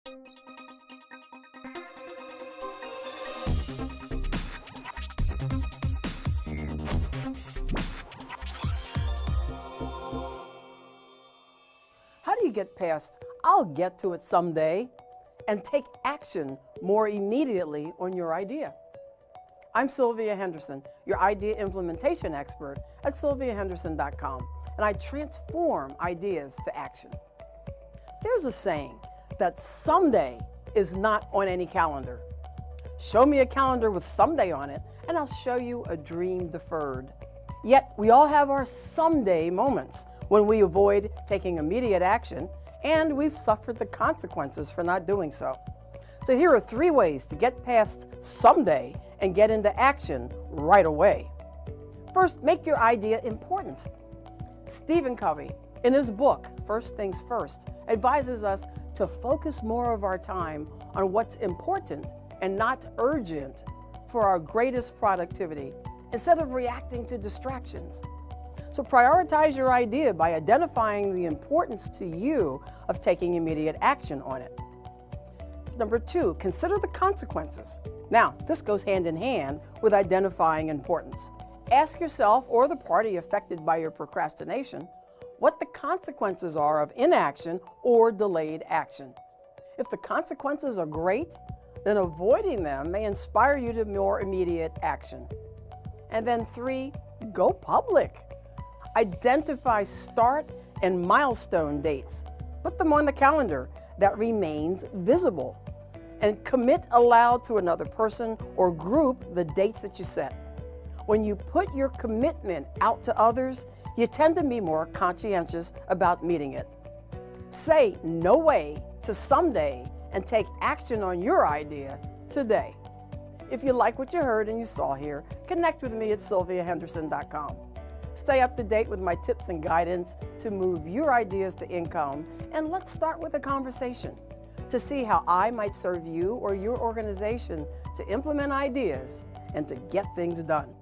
How do you get past, "I'll get to it someday," and take action more immediately on your idea? I'm Sylvia Henderson, your idea implementation expert at sylviahenderson.com, and I transform ideas to action. There's a saying that someday is not on any calendar. Show me a calendar with someday on it, and I'll show you a dream deferred. Yet we all have our someday moments when we avoid taking immediate action, and we've suffered the consequences for not doing so. So here are 3 ways to get past someday and get into action right away. First, make your idea important. Stephen Covey, in his book, First Things First, advises us to focus more of our time on what's important and not urgent for our greatest productivity, instead of reacting to distractions. So prioritize your idea by identifying the importance to you of taking immediate action on it. Number 2, consider the consequences. Now, this goes hand in hand with identifying importance. Ask yourself or the party affected by your procrastination what the consequences are of inaction or delayed action. If the consequences are great, then avoiding them may inspire you to more immediate action. And then 3, go public. Identify start and milestone dates. Put them on the calendar that remains visible. And commit aloud to another person or group the dates that you set. When you put your commitment out to others, you tend to be more conscientious about meeting it. Say no way to someday and take action on your idea today. If you like what you heard and you saw here, connect with me at sylviahenderson.com. Stay up to date with my tips and guidance to move your ideas to income, and let's start with a conversation to see how I might serve you or your organization to implement ideas and to get things done.